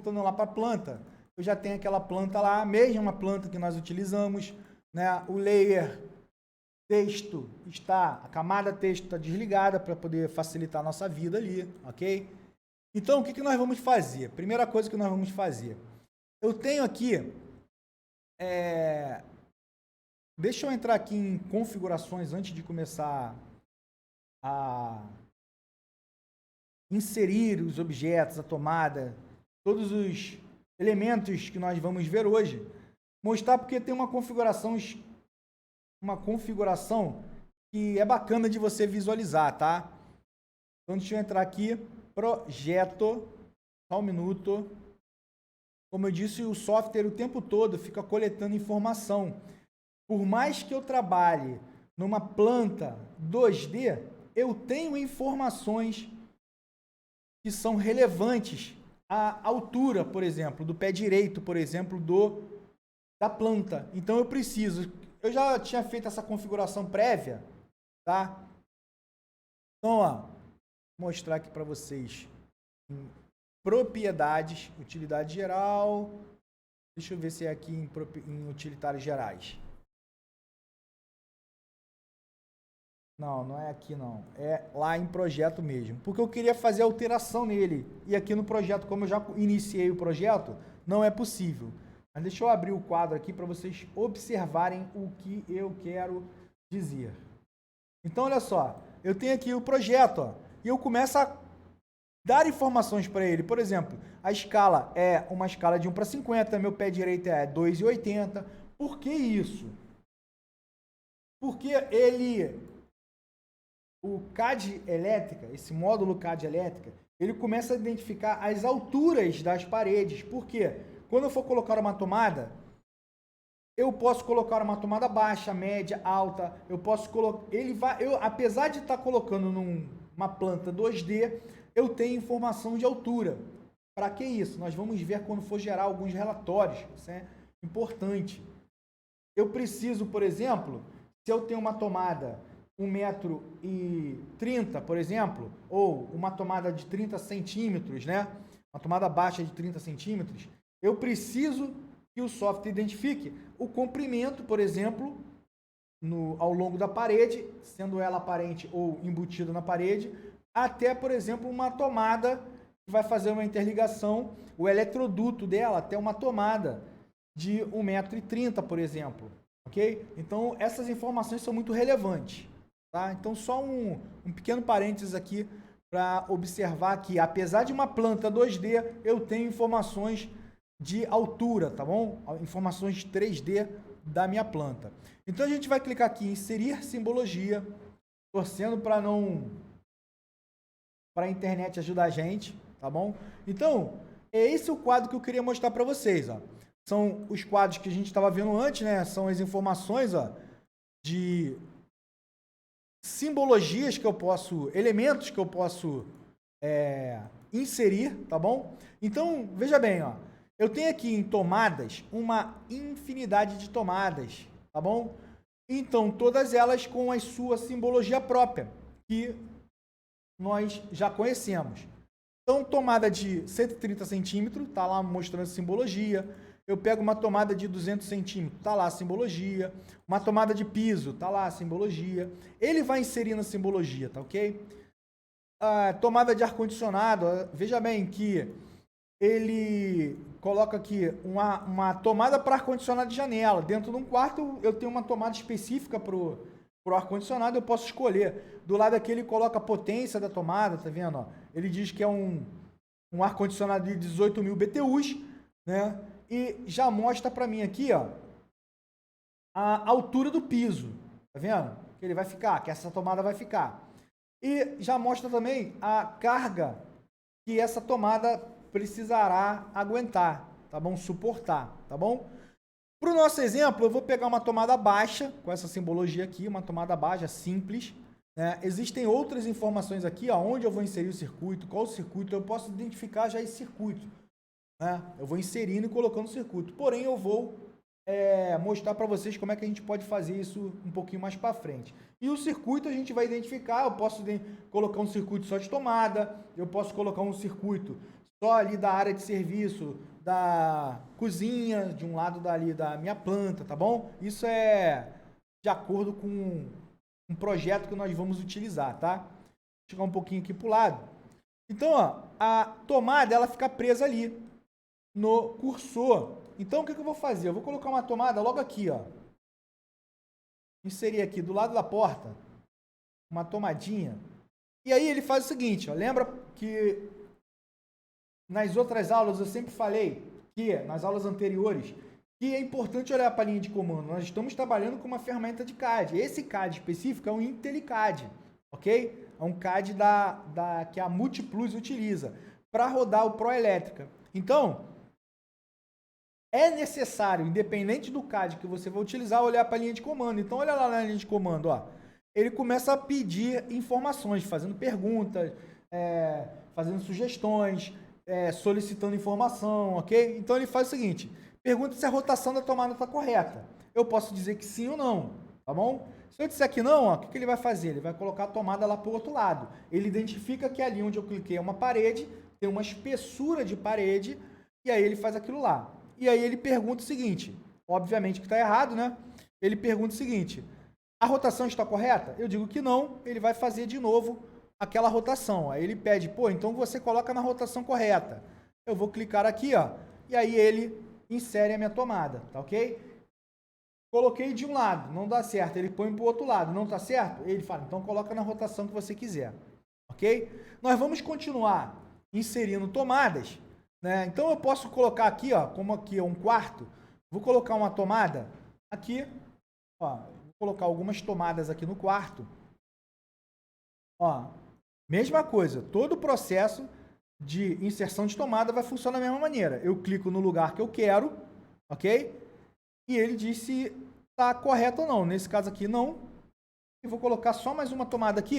voltando lá para a planta, eu já tenho aquela planta lá, a mesma planta que nós utilizamos, né? O layer texto a camada texto está desligada para poder facilitar a nossa vida ali, ok? Então, o que nós vamos fazer? Primeira coisa que nós vamos fazer. Eu tenho aqui, deixa eu entrar aqui em configurações antes de começar a inserir os objetos, a tomada, todos os elementos que nós vamos ver hoje. Mostrar porque tem uma configuração que é bacana de você visualizar, tá? Então, deixa eu entrar aqui, projeto, só um minuto. Como eu disse, o software o tempo todo fica coletando informação. Por mais que eu trabalhe numa planta 2D, eu tenho informações que são relevantes à altura, por exemplo, do pé direito, por exemplo, da planta. Então, eu já tinha feito essa configuração prévia, tá? Então, ó, vou mostrar aqui para vocês em propriedades, utilidade geral. Deixa eu ver se é aqui em utilitários gerais. Não é aqui não. É lá em projeto mesmo. Porque eu queria fazer alteração nele. E aqui no projeto, como eu já iniciei o projeto, não é possível. Mas deixa eu abrir o quadro aqui para vocês observarem o que eu quero dizer. Então, olha só. Eu tenho aqui o projeto, ó, e eu começo a dar informações para ele. Por exemplo, a escala é uma escala de 1 para 50, meu pé direito é 2,80. Por que isso? Porque o CAD elétrica, esse módulo CAD elétrica, ele começa a identificar as alturas das paredes. Por quê? Quando eu for colocar uma tomada, eu posso colocar uma tomada baixa, média, alta. Eu posso colocar. Apesar de estar colocando numa planta 2D, eu tenho informação de altura. Para que isso? Nós vamos ver quando for gerar alguns relatórios. Isso é importante. Eu preciso, por exemplo, se eu tenho uma tomada 1,30 m, por exemplo, ou uma tomada de 30 centímetros, né? Uma tomada baixa de 30 centímetros, eu preciso que o software identifique o comprimento, por exemplo, ao longo da parede, sendo ela aparente ou embutida na parede, até, por exemplo, uma tomada que vai fazer uma interligação, o eletroduto dela até uma tomada de 1,30 m, por exemplo. Ok? Então, essas informações são muito relevantes. Tá? Então, só um pequeno parênteses aqui para observar que, apesar de uma planta 2D, eu tenho informações de altura, tá bom? Informações de 3D da minha planta. Então, a gente vai clicar aqui em inserir simbologia, torcendo para a internet ajudar a gente, tá bom? Então, é esse o quadro que eu queria mostrar para vocês, ó. São os quadros que a gente estava vendo antes, né? São as informações, ó, de simbologias que eu posso, elementos que eu posso inserir, tá bom? Então, veja bem, ó, eu tenho aqui em tomadas uma infinidade de tomadas, tá bom? Então, todas elas com a sua simbologia própria, que nós já conhecemos. Então, tomada de 130 centímetros, tá lá mostrando a simbologia. Eu pego uma tomada de 200 centímetros, tá lá a simbologia. Uma tomada de piso, tá lá a simbologia. Ele vai inserindo a simbologia, tá ok? A tomada de ar-condicionado, veja bem que ele coloca aqui uma tomada para ar-condicionado de janela. Dentro de um quarto, eu tenho uma tomada específica para o ar-condicionado, eu posso escolher. Do lado aqui, ele coloca a potência da tomada, tá vendo? Ó? Ele diz que é um ar-condicionado de 18.000 BTUs, né? E já mostra para mim aqui, ó, a altura do piso, tá vendo? Que ele vai ficar, que essa tomada vai ficar. E já mostra também a carga que essa tomada precisará aguentar, tá bom? Suportar, tá bom? Para o nosso exemplo, eu vou pegar uma tomada baixa, com essa simbologia aqui, uma tomada baixa simples, né? Existem outras informações aqui, ó, onde eu vou inserir o circuito, qual o circuito, eu posso identificar já esse circuito, né? Eu vou inserindo e colocando o circuito, porém eu vou mostrar para vocês como é que a gente pode fazer isso um pouquinho mais para frente. E o circuito a gente vai identificar, eu posso colocar um circuito só de tomada, eu posso colocar um circuito só ali da área de serviço, da cozinha, de um lado dali da minha planta, tá bom? Isso é de acordo com um projeto que nós vamos utilizar, tá? Vou chegar um pouquinho aqui pro lado. Então, ó, a tomada, ela fica presa ali no cursor. Então, o que eu vou fazer? Eu vou colocar uma tomada logo aqui, ó. Inserir aqui do lado da porta uma tomadinha. E aí ele faz o seguinte, ó, lembra que nas outras aulas eu sempre falei que, nas aulas anteriores, que é importante olhar para a linha de comando. Nós estamos trabalhando com uma ferramenta de CAD. Esse CAD específico é um IntelliCAD, ok? É um CAD que a Multiplus utiliza para rodar o Proelétrica. Então, é necessário, independente do CAD que você vai utilizar, olhar para a linha de comando. Então, olha lá na linha de comando, ó. Ele começa a pedir informações, fazendo perguntas, fazendo sugestões, solicitando informação, ok? Então, ele faz o seguinte, pergunta se a rotação da tomada está correta. Eu posso dizer que sim ou não, tá bom? Se eu disser que não, ó, o que ele vai fazer? Ele vai colocar a tomada lá para o outro lado. Ele identifica que ali onde eu cliquei é uma parede, tem uma espessura de parede, e aí ele faz aquilo lá. E aí ele pergunta o seguinte, obviamente que está errado, né? Ele pergunta o seguinte, a rotação está correta? Eu digo que não, ele vai fazer de novo aquela rotação. Aí ele pede, pô, então você coloca na rotação correta. Eu vou clicar aqui, ó, e aí ele insere a minha tomada, tá ok? Coloquei de um lado, não dá certo, ele põe para o outro lado, não está certo? Ele fala, então coloca na rotação que você quiser, ok? Nós vamos continuar inserindo tomadas, né? Então eu posso colocar aqui, ó, como aqui é um quarto, vou colocar uma tomada aqui, ó, vou colocar algumas tomadas aqui no quarto, ó, mesma coisa, todo o processo de inserção de tomada vai funcionar da mesma maneira. Eu clico no lugar que eu quero, ok? E ele diz se está correto ou não. Nesse caso aqui, não. E vou colocar só mais uma tomada aqui.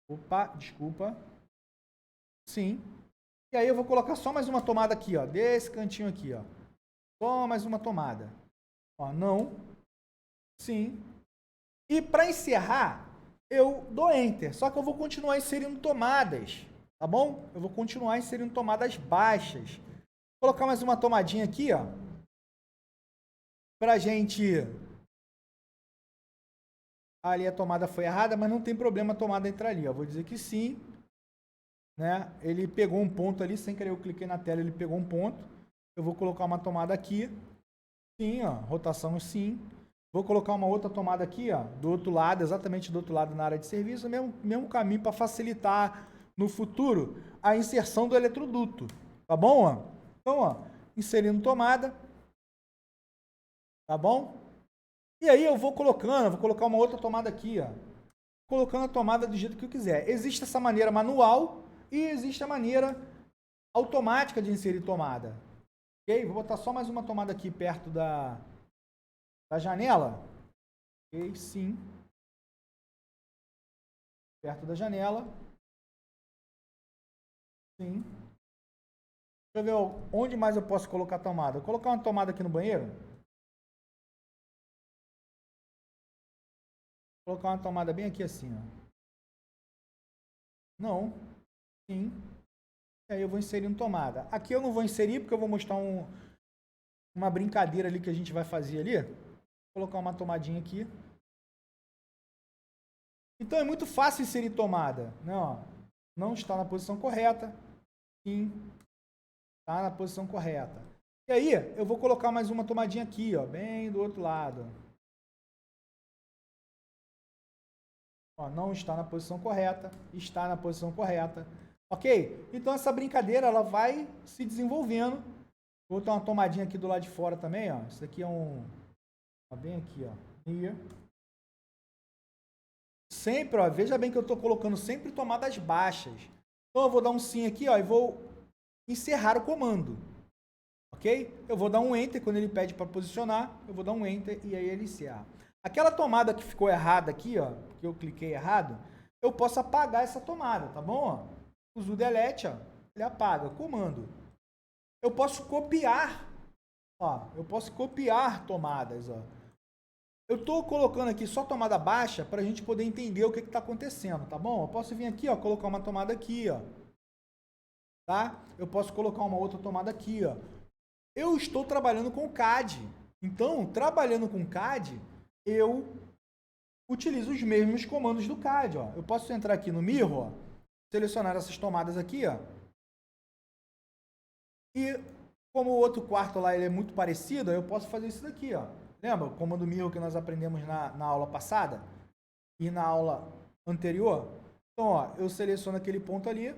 Opa, desculpa. Sim. E aí eu vou colocar só mais uma tomada aqui, ó. Desse cantinho aqui, ó. Só mais uma tomada. Ó, não. Sim. E para encerrar, eu dou Enter. Só que eu vou continuar inserindo tomadas. Tá bom? Eu vou continuar inserindo tomadas baixas. Vou colocar mais uma tomadinha aqui, ó. Pra gente... Ali a tomada foi errada, mas não tem problema a tomada entrar ali, ó. Vou dizer que sim, né? Ele pegou um ponto ali, sem querer eu cliquei na tela, ele pegou um ponto. Eu vou colocar uma tomada aqui. Sim, ó, rotação sim. Vou colocar uma outra tomada aqui, ó, do outro lado, exatamente do outro lado na área de serviço, mesmo caminho para facilitar no futuro a inserção do eletroduto, tá bom, ó? Então, ó, inserindo tomada. Tá bom? E aí eu vou colocar uma outra tomada aqui, ó. Colocando a tomada do jeito que eu quiser. Existe essa maneira manual e existe a maneira automática de inserir tomada. Ok? Vou botar só mais uma tomada aqui perto da janela. Ok? Sim. Perto da janela. Sim. Deixa eu ver onde mais eu posso colocar a tomada. Vou colocar uma tomada aqui no banheiro. Vou colocar uma tomada bem aqui assim, ó. Não. Sim. E aí eu vou inserindo tomada. Aqui eu não vou inserir porque eu vou mostrar uma brincadeira ali que a gente vai fazer ali. Vou colocar uma tomadinha aqui. Então é muito fácil inserir tomada, né? Ó, não está na posição correta. Sim. Está na posição correta. E aí eu vou colocar mais uma tomadinha aqui, ó, bem do outro lado. Ó, não está na posição correta, está na posição correta, ok? Então essa brincadeira ela vai se desenvolvendo. Vou botar uma tomadinha aqui do lado de fora também, ó. Isso aqui é ó, bem aqui, ó. E sempre, ó, veja bem que eu estou colocando sempre tomadas baixas. Então eu vou dar um sim aqui, ó, e vou encerrar o comando, ok? Eu vou dar um enter quando ele pede para posicionar. Eu vou dar um enter e aí ele encerra. Aquela tomada que ficou errada aqui, ó, que eu cliquei errado, eu posso apagar essa tomada, tá bom? Ó, uso o delete, ó, ele apaga, comando. Eu posso copiar, ó, eu posso copiar tomadas, ó. Eu estou colocando aqui só tomada baixa para a gente poder entender o que está acontecendo, tá bom? Eu posso vir aqui, ó, colocar uma tomada aqui, ó. tá? Eu posso colocar uma outra tomada aqui, ó. Eu estou trabalhando com CAD. Então, trabalhando com CAD, eu utilizo os mesmos comandos do CAD, ó. Eu posso entrar aqui no Mirror, ó, selecionar essas tomadas aqui, ó. E como o outro quarto lá ele é muito parecido, eu posso fazer isso daqui, ó. Lembra o comando Mirror que nós aprendemos na aula passada? E na aula anterior? Então, ó, eu seleciono aquele ponto ali.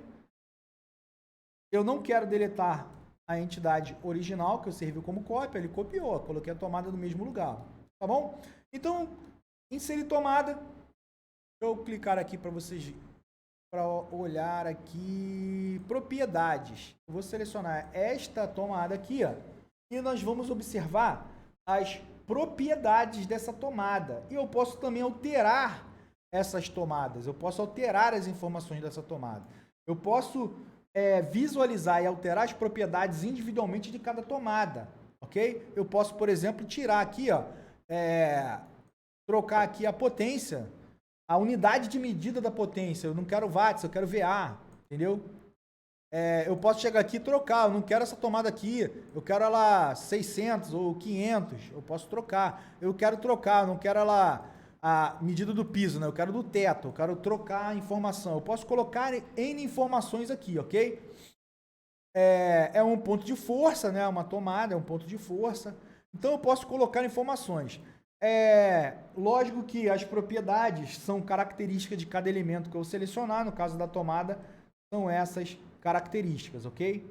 Eu não quero deletar a entidade original, que eu servi como cópia, ele copiou, coloquei a tomada no mesmo lugar, tá bom? Então, inserir tomada, eu clicar aqui para vocês, para olhar aqui, propriedades, eu vou selecionar esta tomada aqui, ó, e nós vamos observar as propriedades dessa tomada, e eu posso também alterar essas tomadas, eu posso alterar as informações dessa tomada, eu posso visualizar e alterar as propriedades individualmente de cada tomada, ok? Eu posso, por exemplo, tirar aqui, ó, trocar aqui a potência, a unidade de medida da potência. Eu não quero watts, eu quero VA, entendeu? Eu posso chegar aqui e trocar, eu não quero essa tomada aqui, eu quero ela 600 ou 500, eu posso trocar. Eu quero trocar, eu não quero ela a medida do piso, né? Eu quero do teto, eu quero trocar a informação. Eu posso colocar N informações aqui, ok? É um ponto de força, né? Uma tomada, é um ponto de força. Então, eu posso colocar informações. Lógico que as propriedades são características de cada elemento que eu selecionar. No caso da tomada, são essas características, ok?